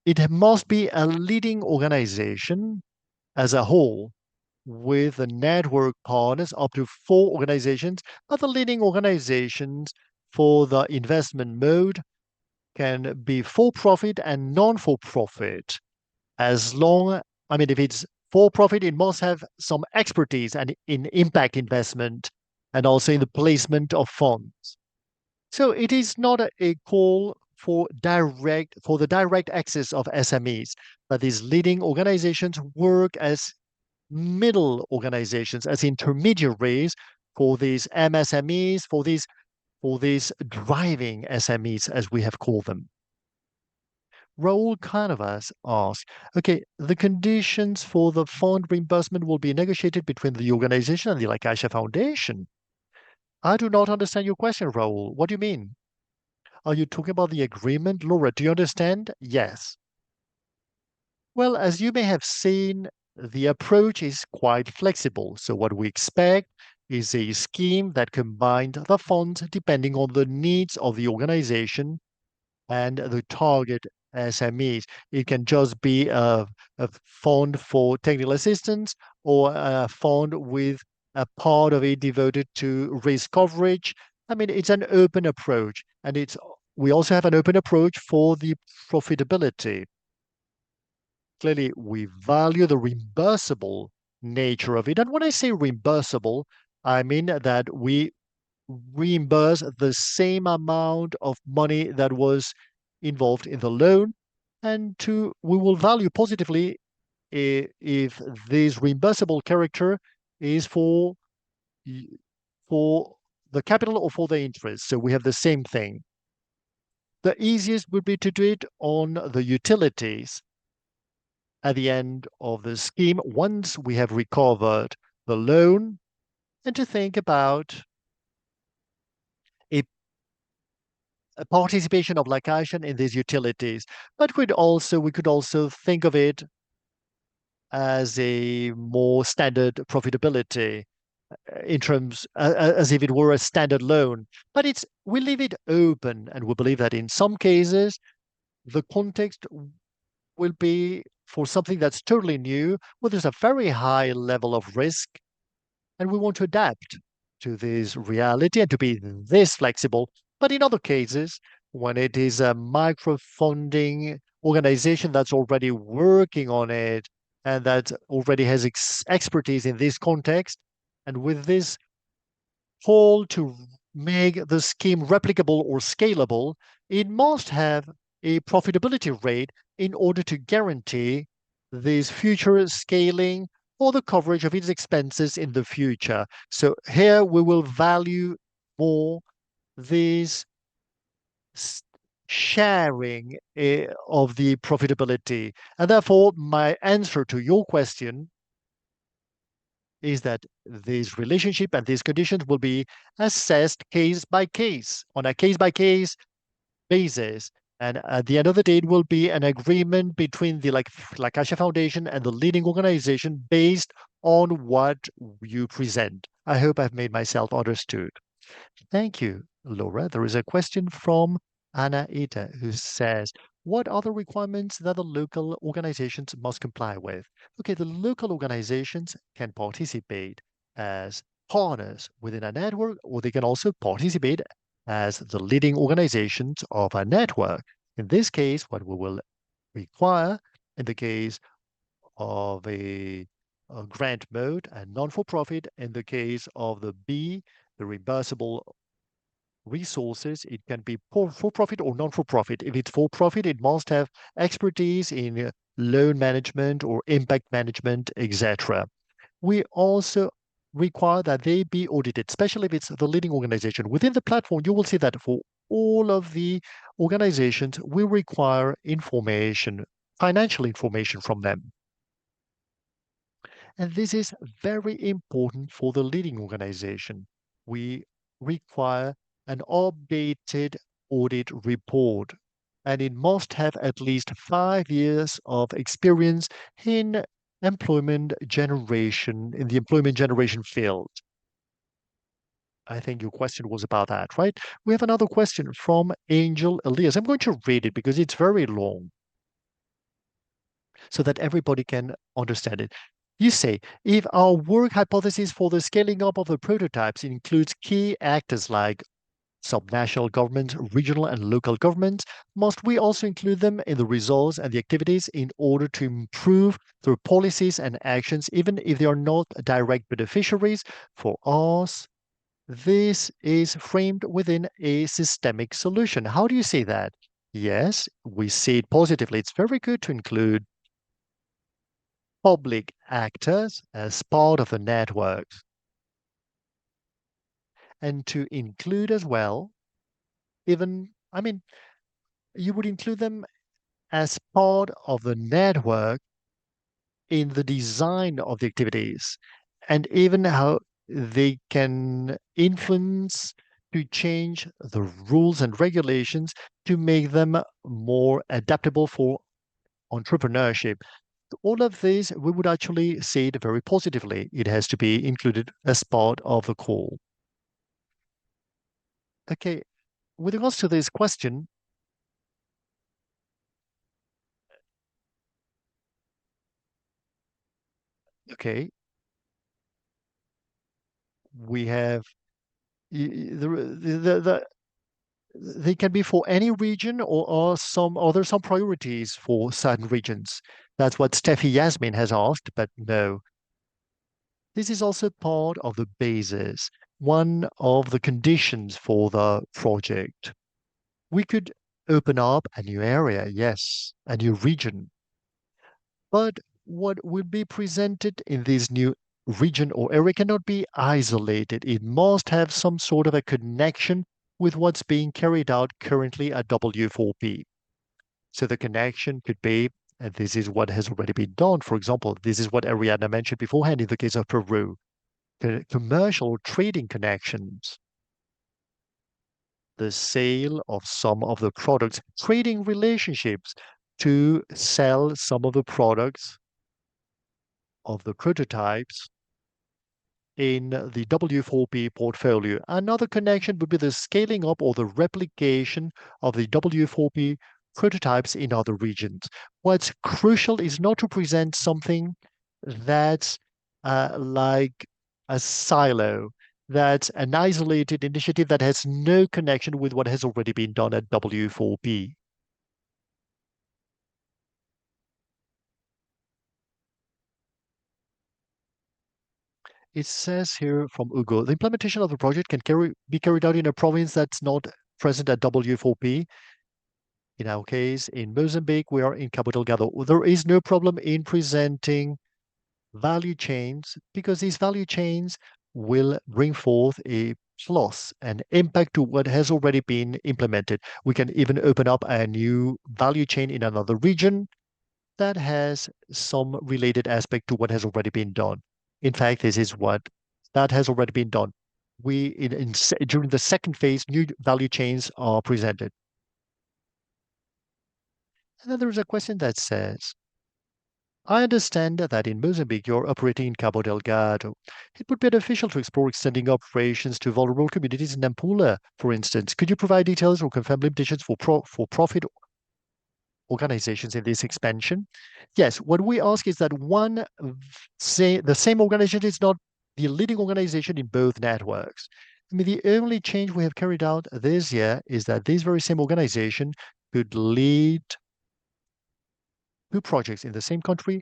It must be a leading organization as a whole, with the network partners up to 4 organizations, but the leading organizations for the investment mode can be for profit and non for profit. As long, I mean, if it's for profit, it must have some expertise and in impact investment and also in the placement of funds. So it is not a call for the direct access of SMEs, but these leading organizations work as middle organizations, as intermediaries for these MSMEs, for these driving SMEs, as we have called them. Raul Canovas asks, okay, the conditions for the fund reimbursement will be negotiated between the organization and the La Caixa Foundation. I do not understand your question, Raul. What do you mean? Are you talking about the agreement? Laura, do you understand? Yes. Well, as you may have seen, the approach is quite flexible. So what we expect is a scheme that combined the funds depending on the needs of the organization and the target SMEs. It can just be a fund for technical assistance or a fund with a part of it devoted to risk coverage. I mean, it's an open approach, and it's we also have an open approach for the profitability. Clearly, we value the reimbursable nature of it. And when I say reimbursable, I mean that we reimburse the same amount of money that was involved in the loan, and we will value positively if this reimbursable character is for the capital or for the interest. So we have the same thing. The easiest would be to do it on the utilities at the end of the scheme once we have recovered the loan, and to think about a participation of La Caixa in these utilities. But we could also think of it as a more standard profitability in terms as if it were a standard loan. But we leave it open, and we believe that in some cases the context will be for something that's totally new, where there's a very high level of risk, and we want to adapt to this reality and to be this flexible. But in other cases, when it is a micro-funding organization that's already working on it and that already has expertise in this context, and with this call to make the scheme replicable or scalable, it must have a profitability rate in order to guarantee this future scaling or the coverage of its expenses in the future. So here we will value more this sharing of the profitability. And therefore, my answer to your question is that this relationship and these conditions will be assessed case by case, on a case by case basis. And at the end of the day, it will be an agreement between the La Caixa Foundation and the leading organization based on what you present. I hope I've made myself understood. Thank you, Laura. There is a question from Anna Ita who says, what are the requirements that the local organizations must comply with? Okay, the local organizations can participate as partners within a network, or they can also participate as the leading organizations of a network. In this case, what we will require in the case of a grant mode and non-for-profit, in the case of the B, the reimbursable resources, it can be for-profit or non-for-profit. If it's for-profit, it must have expertise in loan management or impact management, etc. We also require that they be audited, especially if it's the leading organization. Within the platform, you will see that for all of the organizations, we require information, financial information from them. And this is very important for the leading organization. We require an updated audit report, and it must have at least 5 years of experience in employment generation, in the employment generation field. I think your question was about that, right? We have another question from Angel Elias. I'm going to read it because it's very long so that everybody can understand it. You say, if our work hypothesis for the scaling up of the prototypes includes key actors like subnational governments, regional and local governments, must we also include them in the results and the activities in order to improve through policies and actions, even if they are not direct beneficiaries? For us, this is framed within a systemic solution. How do you see that? Yes, we see it positively. It's very good to include public actors as part of the network and to include as well, even, you would include them as part of the network in the design of the activities and even how they can influence to change the rules and regulations to make them more adaptable for entrepreneurship. All of this, we would actually see it very positively. It has to be included as part of the call. Okay, with regards to this question, okay, we have they can be for any region or some priorities for certain regions. That's what Steffi Yasmin has asked, but no. This is also part of the basis, one of the conditions for the project. We could open up a new area, yes, a new region, but what will be presented in this new region or area cannot be isolated. It must have some sort of a connection with what's being carried out currently at W4P. So the connection could be, and this is what has already been done. For example, this is what Ariana mentioned beforehand in the case of Peru, the commercial trading connections, the sale of some of the products, trading relationships to sell some of the products of the prototypes in the W4P portfolio. Another connection would be the scaling up or the replication of the W4P prototypes in other regions. What's crucial is not to present something that's like a silo, that's an isolated initiative that has no connection with what has already been done at W4P. It says here from Ugo, the implementation of the project can be carried out in a province that's not present at W4P. In our case, in Mozambique, we are in Cabo Delgado. There is no problem in presenting value chains because these value chains will bring forth a plus and impact to what has already been implemented. We can even open up a new value chain in another region that has some related aspect to what has already been done. In fact, this is what that has already been done. During the second phase, new value chains are presented. And then there is a question that says, I understand that in Mozambique you're operating in Cabo Delgado. It would be beneficial to explore extending operations to vulnerable communities in Nampula, for instance. Could you provide details or confirm limitations for profit organizations in this expansion? Yes, what we ask is that say the same organization is not the leading organization in both networks. The only change we have carried out this year is that this very same organization could lead two projects in the same country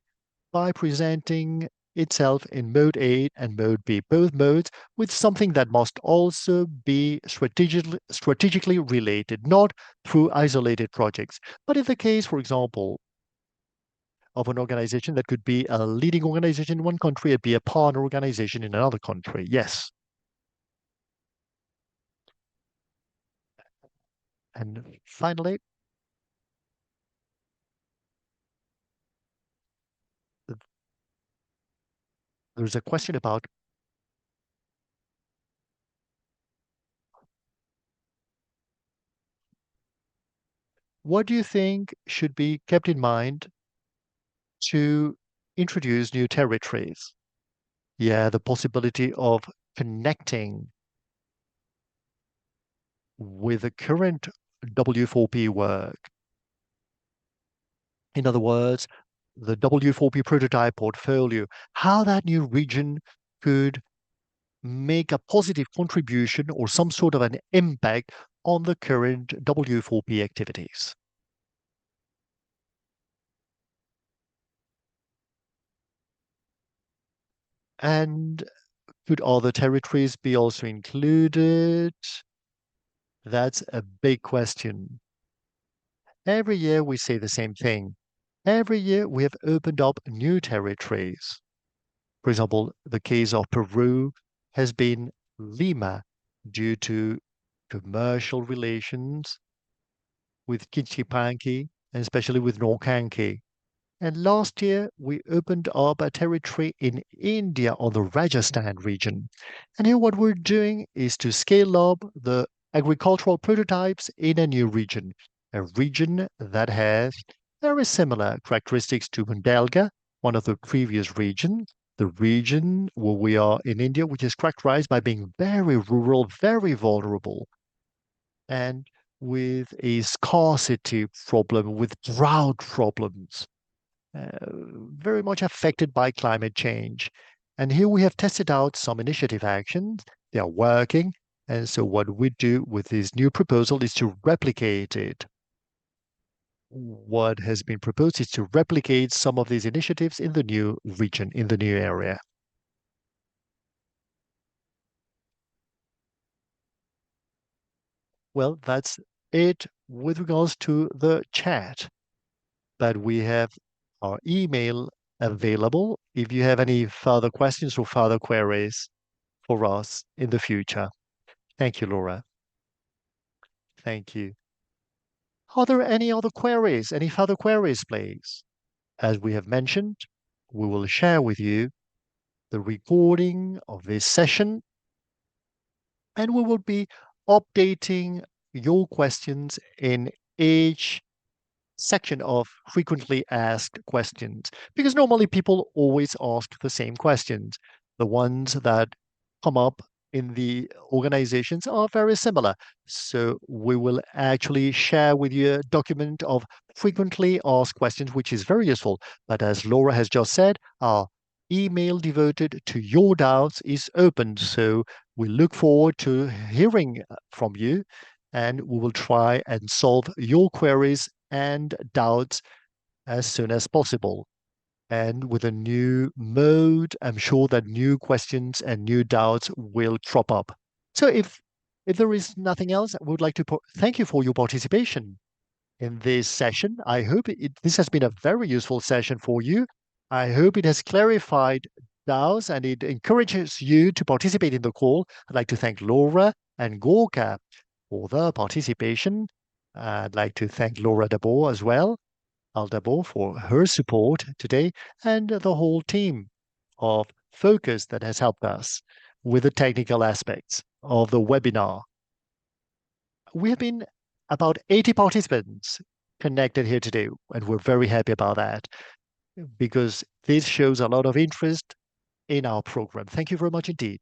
by presenting itself in mode A and mode B, both modes with something that must also be strategically related, not through isolated projects. But in the case, for example, of an organization that could be a leading organization in one country and be a partner organization in another country, yes. And finally, there's a question about what do you think should be kept in mind to introduce new territories? Yeah, the possibility of connecting with the current W4P work. In other words, the W4P prototype portfolio, how that new region could make a positive contribution or some sort of an impact on the current W4P activities. And could other territories be also included? That's a big question. Every year we say the same thing. Every year we have opened up new territories. For example, the case of Peru has been Lima due to commercial relations with Kichipanki and especially with Norkanki. And last year, we opened up a territory in India on the Rajasthan region. And here, what we're doing is to scale up the agricultural prototypes in a new region, a region that has very similar characteristics to Bundelga, one of the previous regions. The region where we are in India, which is characterized by being very rural, very vulnerable, and with a scarcity problem, with drought problems uh, very much affected by climate change. And here we have tested out some initiative actions. They are working. And so what we do with this new proposal is to replicate it. What has been proposed is to replicate some of these initiatives in the new region, in the new area. Well, that's it with regards to the chat. But we have our email available if you have any further questions or further queries for us in the future. Thank you, Laura. Thank you. Are there any other queries? Any further queries, please? As we have mentioned, we will share with you the recording of this session and we will be updating your questions in each section of frequently asked questions because normally people always ask the same questions. The ones that come up in the organizations are very similar. So we will actually share with you a document of frequently asked questions, which is very useful. But as Laura has just said, our email devoted to your doubts is open. So we look forward to hearing from you and we will try and solve your queries and doubts as soon as possible. And with a new mode, I'm sure that new questions and new doubts will crop up. So if there is nothing else, I would like to thank you for your participation in this session. I hope this has been a very useful session for you. I hope it has clarified doubts and it encourages you to participate in the call. I'd like to thank Laura and Gorka for their participation. I'd like to thank Laura Dabor as well, Aldabo, for her support today, and the whole team of Focus that has helped us with the technical aspects of the webinar. We have been about 80 participants connected here today, and we're very happy about that because this shows a lot of interest in our program. Thank you very much indeed.